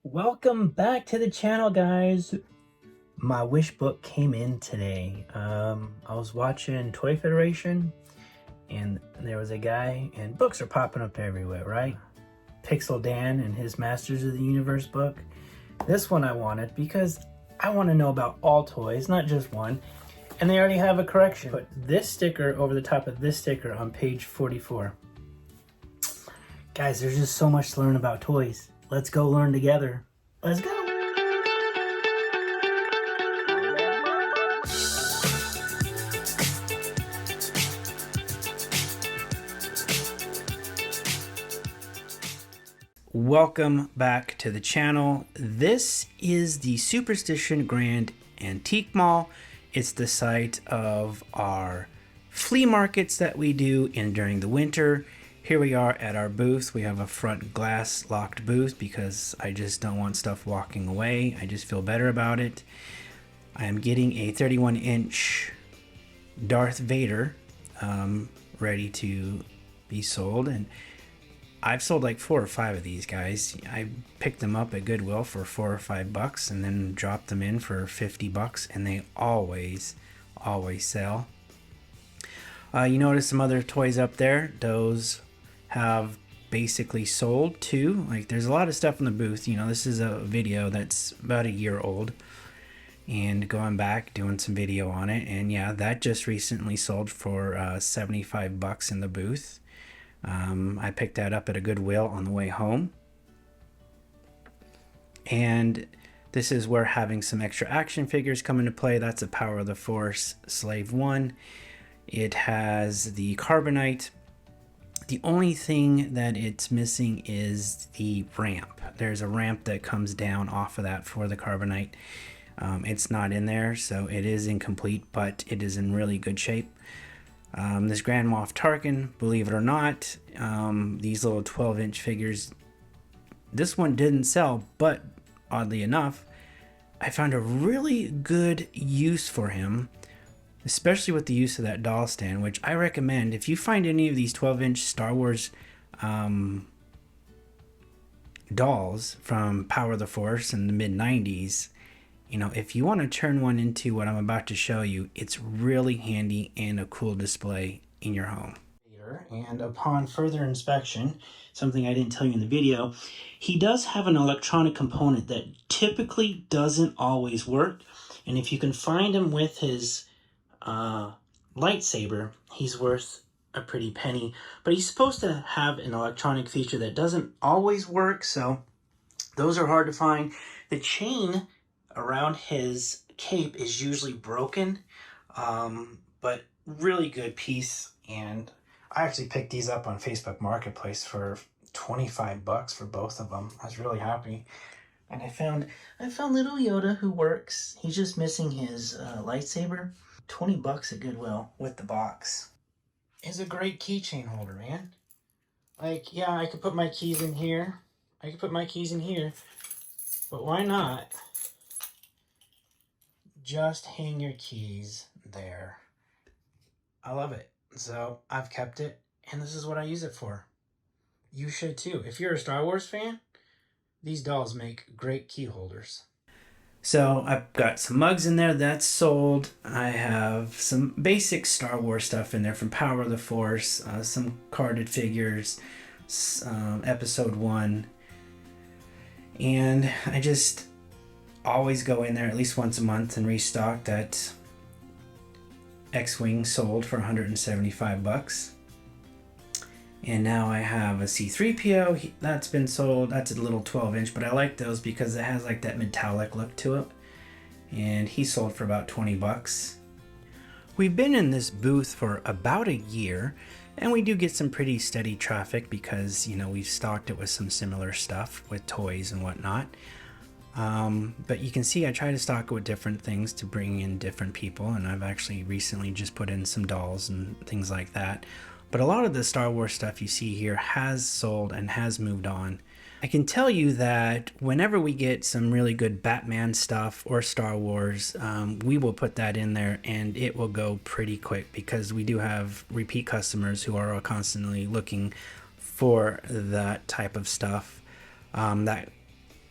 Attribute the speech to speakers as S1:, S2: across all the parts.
S1: Welcome back to the channel, guys. My wish book came in today. I was watching Toy Federation and there was a guy, and books are popping up everywhere, right? Pixel Dan and his Masters of the Universe book. This one I wanted because I want to know about all toys, not just one. And they already have a correction. Put this sticker over the top of this sticker on page 44. Guys, there's just so much to learn about toys. Let's go learn together. Let's go. Welcome back to the channel. This is the Superstition Grand Antique Mall. It's the site of our flea markets that we do during the winter. Here we are at our booth. We have a front glass locked booth because I just don't want stuff walking away. I just feel better about it. I am getting a 31-inch Darth Vader ready to be sold, and I've sold like 4 or 5 of these guys. I picked them up at Goodwill for $4 or $5 and then dropped them in for $50, and they always sell. You notice some other toys up there. Those have basically sold too. Like, there's a lot of stuff in the booth. You know, this is a video that's about a year old, and going back doing some video on it, and yeah, that just recently sold for $75 in the booth. I picked that up at a Goodwill on the way home. And this is where having some extra action figures come into play. That's a Power of the Force Slave 1. It has the carbonite. The only thing that it's missing is the ramp. There's a ramp that comes down off of that for the carbonite. It's not in there, so it is incomplete, but it is in really good shape. This Grand Moff Tarkin, believe it or not, these little 12-inch figures, this one didn't sell, but oddly enough, I found a really good use for him, especially with the use of that doll stand, which I recommend. If you find any of these 12-inch Star Wars dolls from Power of the Force in the mid-90s, you know, if you want to turn one into what I'm about to show you, it's really handy and a cool display in your home. And upon further inspection, something I didn't tell you in the video, he does have an electronic component that typically doesn't always work. And if you can find him with his lightsaber, he's worth a pretty penny. But he's supposed to have an electronic feature that doesn't always work, so those are hard to find. The chain around his cape is usually broken, but really good piece. And I actually picked these up on Facebook Marketplace for $25 for both of them. I was really happy. And I found little Yoda who works. He's just missing his lightsaber. $20 at Goodwill with the box. Is a great keychain holder, man. Like, yeah, I could put my keys in here. But why not just hang your keys there? I love it. So I've kept it, and this is what I use it for. You should too. If you're a Star Wars fan, these dolls make great key holders. So I've got some mugs in there that's sold. I have some basic Star Wars stuff in there from Power of the Force, some carded figures, Episode 1. And I just always go in there at least once a month and restock. That X-Wing sold for $175. And now I have a C-3PO that's been sold. That's a little 12-inch, but I like those because it has like that metallic look to it. And he sold for about $20. We've been in this booth for about a year, and we do get some pretty steady traffic because, you know, we've stocked it with some similar stuff with toys and whatnot. But you can see I try to stock it with different things to bring in different people, and I've actually recently just put in some dolls and things like that. But a lot of the Star Wars stuff you see here has sold and has moved on. I can tell you that whenever we get some really good Batman stuff or Star Wars, we will put that in there and it will go pretty quick because we do have repeat customers who are constantly looking for that type of stuff. That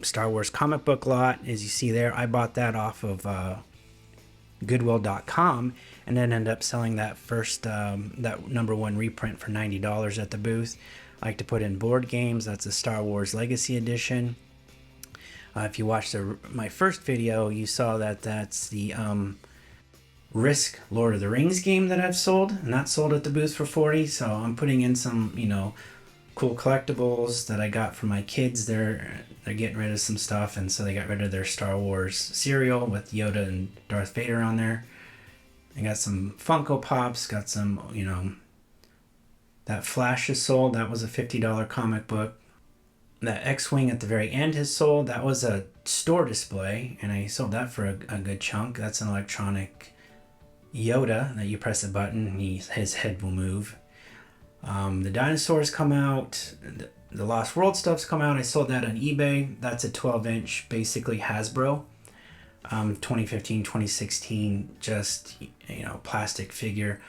S1: Star Wars comic book lot, as you see there. I bought that off of Goodwill.com, and then ended up selling that first that #1 reprint for $90 at the booth. I like to put in board games. That's a Star Wars Legacy Edition. If you watched my first video, you saw that that's the Risk Lord of the Rings game that I've sold, and that's sold at the booth for $40. So I'm putting in some, cool collectibles that I got from my kids. They're getting rid of some stuff, and so they got rid of their Star Wars cereal with Yoda and Darth Vader on there. I got some Funko Pops, got some, that Flash is sold. That was a $50 comic book. That X-Wing at the very end has sold. That was a store display, and I sold that for a good chunk. That's an electronic Yoda that you press a button and his head will move. The dinosaurs come out. The Lost World stuff's come out. I sold that on eBay. That's a 12-inch, basically Hasbro. 2015, 2016, just, plastic figure.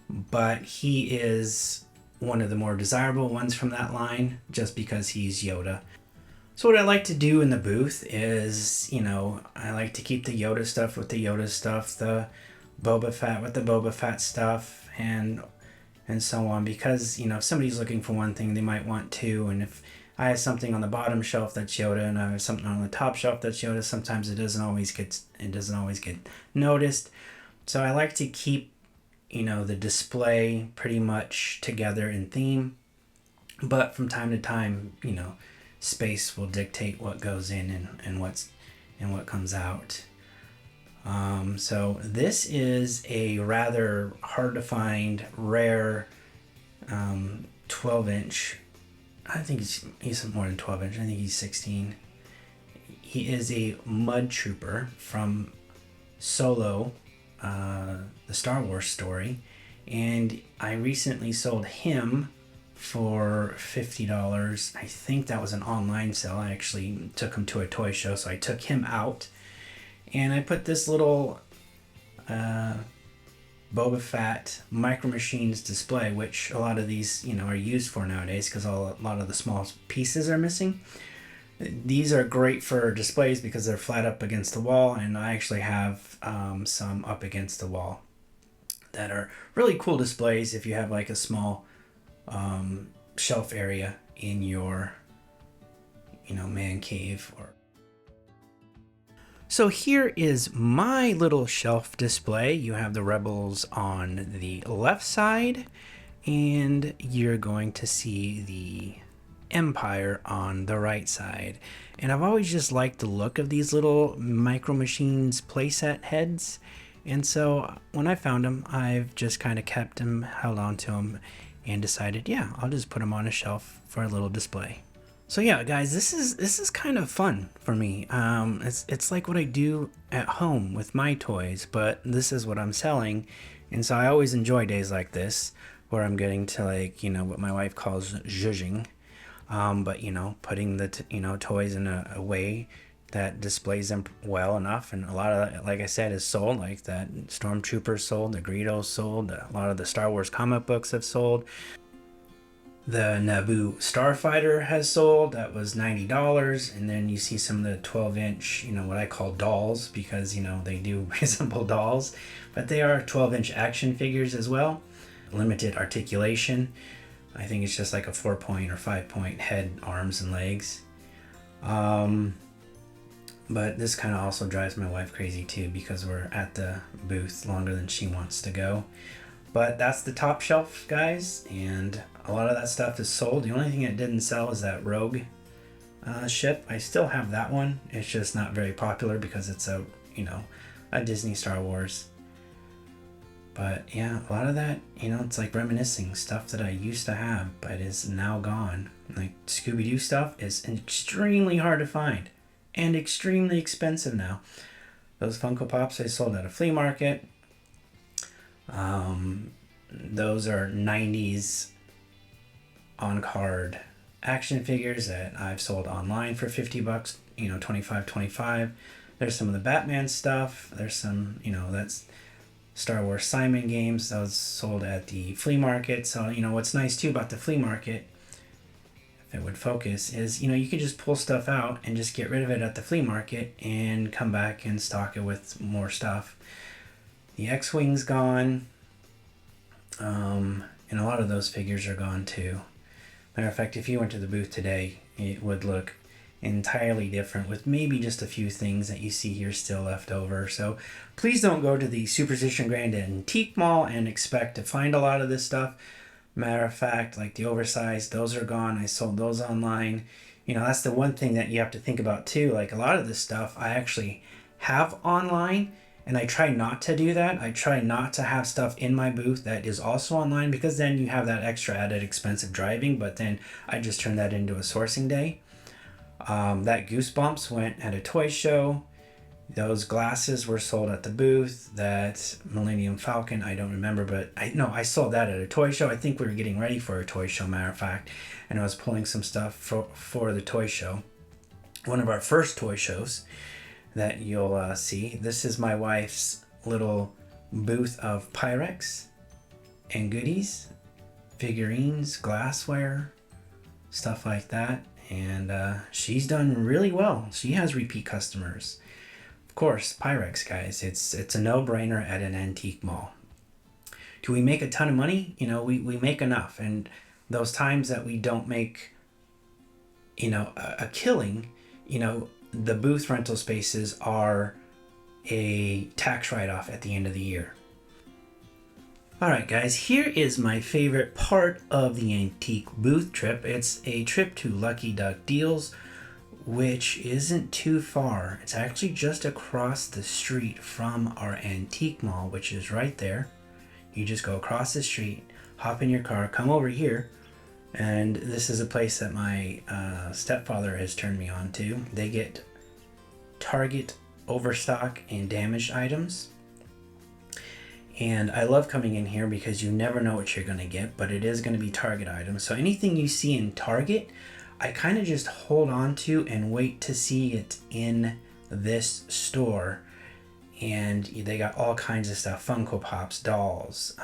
S1: But he is one of the more desirable ones from that line, just because he's Yoda. So what I like to do in the booth is, I like to keep the Yoda stuff with the Yoda stuff, the Boba Fett with the Boba Fett stuff, and so on, because, if somebody's looking for one thing, they might want two, and if I have something on the bottom shelf that's Yoda and I have something on the top shelf that's Yoda, sometimes it doesn't always get noticed. So I like to keep the display pretty much together in theme, but from time to time, space will dictate what goes in and what comes out. So this is a rather hard to find, rare 12-inch. I think he's more than 12 inch. I think he's 16. He is a mud trooper from Solo, the Star Wars story, and I recently sold him for $50. I think that was an online sale. I actually took him to a toy show, so I took him out, and I put this little Boba Fett Micro Machines display, which a lot of these are used for nowadays because a lot of the small pieces are missing. These are great for displays because they're flat up against the wall, and I actually have some up against the wall that are really cool displays if you have like a small shelf area in your man cave. So here is my little shelf display. You have the Rebels on the left side, and you're going to see the Empire on the right side. And I've always just liked the look of these little Micro Machines playset heads, and so when I found them, I've just kind of kept them, held on to them, and decided, yeah, I'll just put them on a shelf for a little display. So yeah, guys, this is kind of fun for me. It's like what I do at home with my toys, but this is what I'm selling, and so I always enjoy days like this where I'm getting to what my wife calls zhuzhing. But putting the toys in a way that displays them well enough, and a lot of that, like I said, is sold. Like that Stormtroopers sold, the Greedos sold, a lot of the Star Wars comic books have sold. The Naboo Starfighter has sold. That was $90, and then you see some of the 12-inch, what I call dolls, because they do resemble dolls, but they are 12-inch action figures as well. Limited articulation. I think it's just like a 4-point or 5-point head, arms, and legs. But this kind of also drives my wife crazy too, because we're at the booth longer than she wants to go. But that's the top shelf, guys, and a lot of that stuff is sold. The only thing it didn't sell is that Rogue ship. I still have that one. It's just not very popular because it's a Disney Star Wars. But yeah, a lot of that, it's like reminiscing stuff that I used to have, but is now gone. Like Scooby-Doo stuff is extremely hard to find and extremely expensive now. Those Funko Pops I sold at a flea market. Those are 90s on-card action figures that I've sold online for $50, $25. There's some of the Batman stuff. There's some, that's Star Wars Simon games. Those sold at the flea market. So, what's nice too about the flea market, if it would focus, is, you know, you could just pull stuff out and just get rid of it at the flea market and come back and stock it with more stuff. The X-Wing's gone, and a lot of those figures are gone too. Matter of fact, if you went to the booth today, it would look entirely different with maybe just a few things that you see here still left over. So please don't go to the Superstition Grand Antique Mall and expect to find a lot of this stuff. Matter of fact, like the oversized, those are gone. I sold those online. You know, that's the one thing that you have to think about too. Like a lot of this stuff I actually have online, and I try not to do that. I try not to have stuff in my booth that is also online, because then you have that extra added expense of driving, but then I just turn that into a sourcing day. That Goosebumps went at a toy show. Those glasses were sold at the booth. That Millennium Falcon, I don't remember, but I sold that at a toy show. I think we were getting ready for a toy show, matter of fact, and I was pulling some stuff for the toy show. One of our first toy shows that you'll see. This is my wife's little booth of Pyrex and goodies, figurines, glassware, stuff like that. And she's done really well. She has repeat customers. Of course, Pyrex, guys, it's a no-brainer at an antique mall. Do we make a ton of money? You know, we make enough. And those times that we don't make, you know, a killing, you know, the booth rental spaces are a tax write-off at the end of the year. Alright guys, here is my favorite part of the antique booth trip. It's a trip to Lucky Duck Deals, which isn't too far. It's actually just across the street from our antique mall, which is right there. You just go across the street, hop in your car, come over here, and this is a place that my stepfather has turned me on to. They get Target overstock and damaged items. And I love coming in here because you never know what you're going to get, but it is going to be Target items. So anything you see in Target, I kind of just hold on to and wait to see it in this store. And they got all kinds of stuff, Funko Pops, dolls,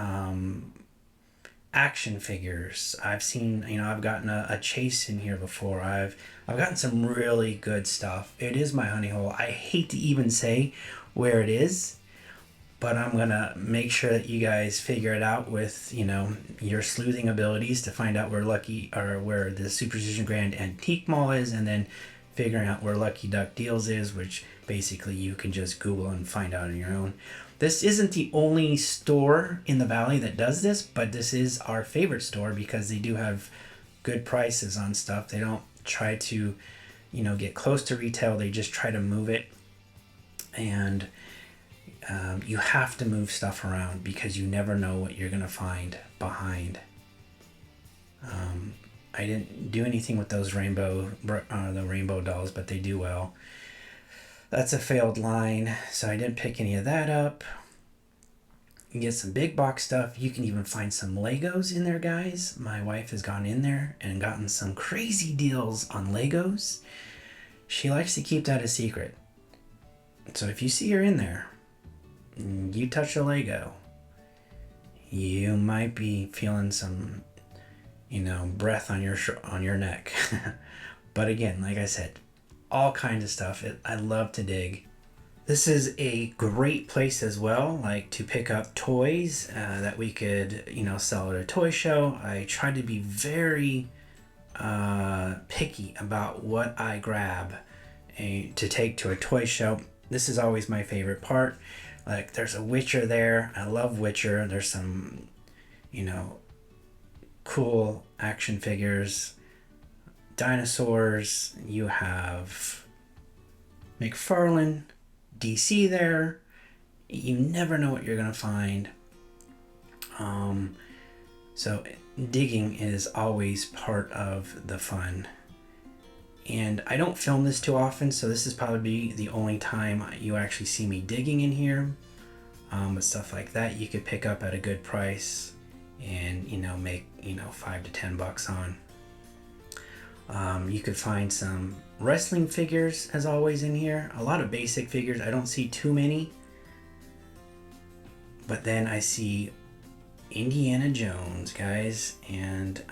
S1: action figures. I've seen, you know, I've gotten a chase in here before. I've gotten some really good stuff. It is my honey hole. I hate to even say where it is, but I'm gonna make sure that you guys figure it out with, you know, your sleuthing abilities to find out where where the Superstition Grand Antique Mall is, and then figuring out where Lucky Duck Deals is, which basically you can just Google and find out on your own. This isn't the only store in the valley that does this, but this is our favorite store because they do have good prices on stuff. They don't try to, you know, get close to retail. They just try to move it, and you have to move stuff around because you never know what you're gonna find behind. I didn't do anything with those the rainbow dolls, but they do well. That's a failed line, so I didn't pick any of that up. You can get some big box stuff. You can even find some Legos in there, guys. My wife has gone in there and gotten some crazy deals on Legos. She likes to keep that a secret. So if you see her in there, you touch a Lego, you might be feeling some, you know, breath on your neck. But again, like I said, all kinds of stuff. I love to dig. This is a great place as well, like to pick up toys that we could, you know, sell at a toy show. I try to be very picky about what I grab to take to a toy show. This is always my favorite part. Like there's a Witcher there. I love Witcher. There's some, you know, cool action figures, dinosaurs. You have McFarlane, DC there. You never know what you're gonna find. So digging is always part of the fun. And I don't film this too often, so this is probably the only time you actually see me digging in here. But stuff like that you could pick up at a good price and, you know, make, you know, $5 to $10 on. You could find some wrestling figures as always in here. A lot of basic figures. I don't see too many. But then I see Indiana Jones, guys, and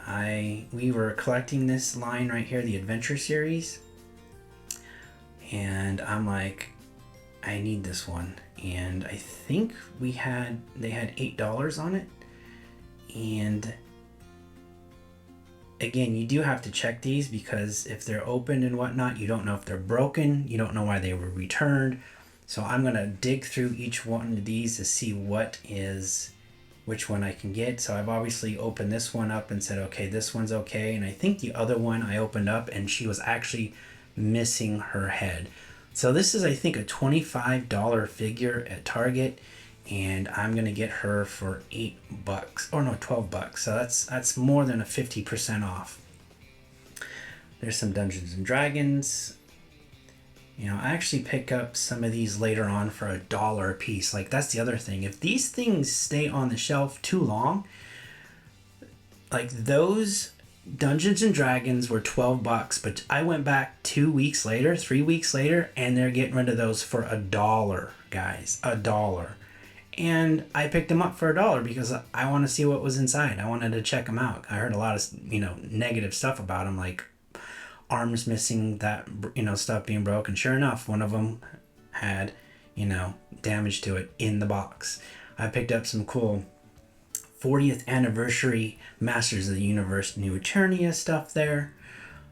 S1: we were collecting this line right here, the Adventure series, and I'm like, I need this one, and I think they had $8 on it, and again, you do have to check these because if they're opened and whatnot, you don't know if they're broken, you don't know why they were returned. So I'm gonna dig through each one of these to see which one I can get. So I've obviously opened this one up and said, okay, this one's okay. And I think the other one I opened up and she was actually missing her head. So this is, I think, a $25 figure at Target, and I'm gonna get her for $8, or no, $12. So that's more than a 50% off. There's some Dungeons and Dragons. You know, I actually pick up some of these later on for $1 a piece. Like, that's the other thing. If these things stay on the shelf too long, like those Dungeons and Dragons were $12, but I went back 2 weeks later, 3 weeks later, and they're getting rid of those for $1, guys, $1. And I picked them up for $1 because I want to see what was inside. I wanted to check them out. I heard a lot of, negative stuff about them, like arms missing, that, stuff being broken. Sure enough, one of them had, damage to it in the box. I picked up some cool 40th anniversary Masters of the Universe New Eternia stuff there.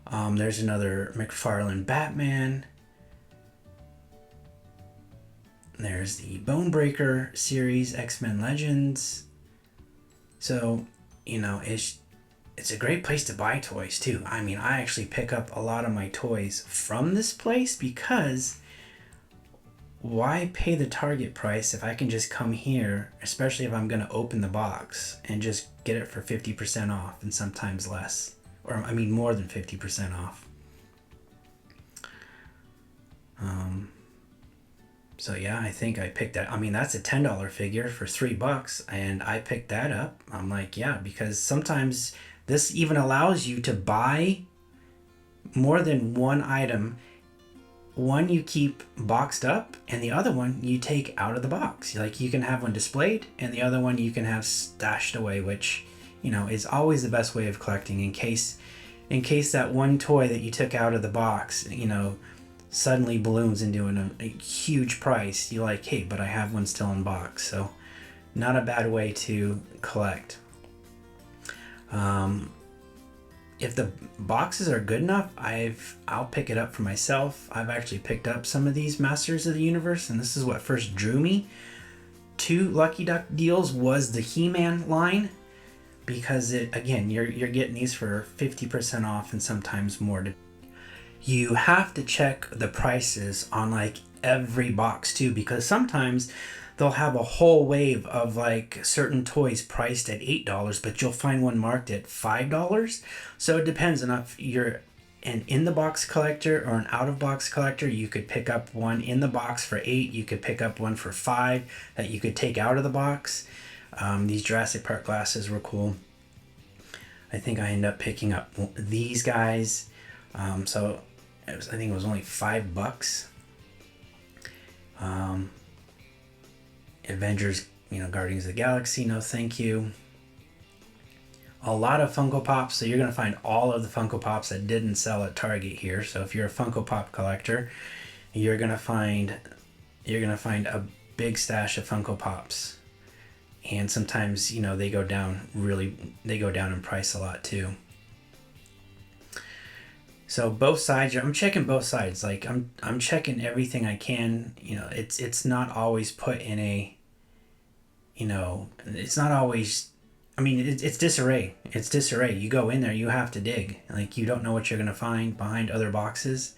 S1: There's another McFarlane Batman. There's the Bonebreaker series, X-Men Legends. So, it's a great place to buy toys too. I mean, I actually pick up a lot of my toys from this place because why pay the Target price if I can just come here, especially if I'm going to open the box, and just get it for 50% off and sometimes less. Or, I mean, more than 50% off. So yeah, I think I picked that. I mean, that's a $10 figure for $3, and I picked that up. I'm like, yeah, because sometimes this even allows you to buy more than one item. One you keep boxed up, and the other one you take out of the box. Like, you can have one displayed, and the other one you can have stashed away, which, is always the best way of collecting in case that one toy that you took out of the box, suddenly balloons into a huge price. You're like, hey, but I have one still in box. So not a bad way to collect. If the boxes are good enough, I'll pick it up for myself. I've actually picked up some of these Masters of the Universe, and this is what first drew me to Lucky Duck deals was the He-Man line, because you're getting these for 50% off and sometimes more. You have to check the prices on like every box too, because sometimes they'll have a whole wave of like certain toys priced at $8, but you'll find one marked at $5. So it depends on if you're an in-the-box collector or an out-of-box collector. You could pick up one in the box for $8. You could pick up one for $5 that you could take out of the box. These Jurassic Park glasses were cool. I think I ended up picking up these guys. So I think it was only $5. Avengers, Guardians of the Galaxy, no thank you. A lot of Funko Pops, so you're going to find all of the Funko Pops that didn't sell at Target here. So if you're a Funko Pop collector, you're going to find a big stash of Funko Pops. And sometimes, they go down in price a lot too. So both sides, I'm checking both sides. Like I'm checking everything I can. It's not always put in a, it's not always, it's disarray. It's disarray. You go in there, you have to dig. Like, you don't know what you're going to find behind other boxes.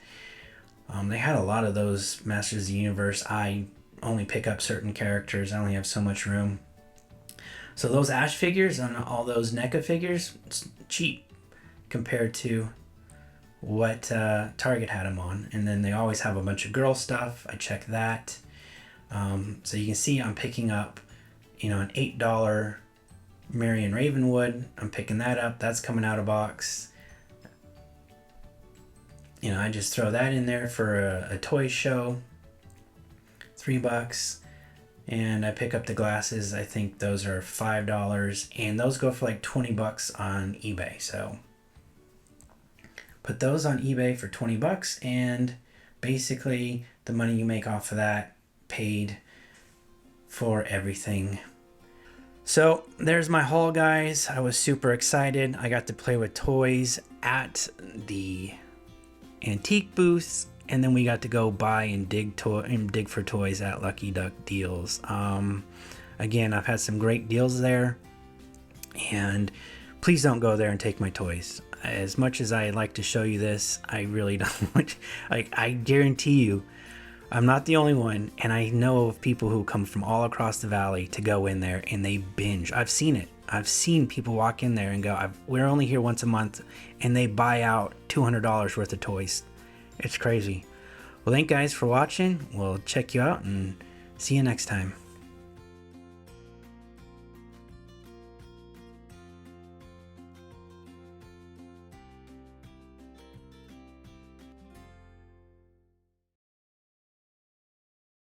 S1: They had a lot of those Masters of the Universe. I only pick up certain characters. I only have so much room. So those Ash figures and all those NECA figures, it's cheap compared to what Target had them on. And then they always have a bunch of girl stuff. I check that. So you can see I'm picking up, an $8 Marion Ravenwood. I'm picking that up. That's coming out of box. I just throw that in there for a toy show. $3. and I pick up the glasses. I think those are $5, and those go for like 20 bucks on eBay. So put those on eBay for 20 bucks, and basically the money you make off of that paid for everything. So there's my haul, guys. I was super excited. I got to play with toys at the antique booths, and then we got to go buy and dig for toys at Lucky Duck Deals. Again, I've had some great deals there, and please don't go there and take my toys. As much as I like to show you this, I really don't want. Like, I guarantee you, I'm not the only one, and I know of people who come from all across the valley to go in there and they binge. I've seen it. I've seen people walk in there and go, we're only here once a month, and they buy out $200 worth of toys. It's crazy. Well, thank you guys for watching. We'll check you out and see you next time.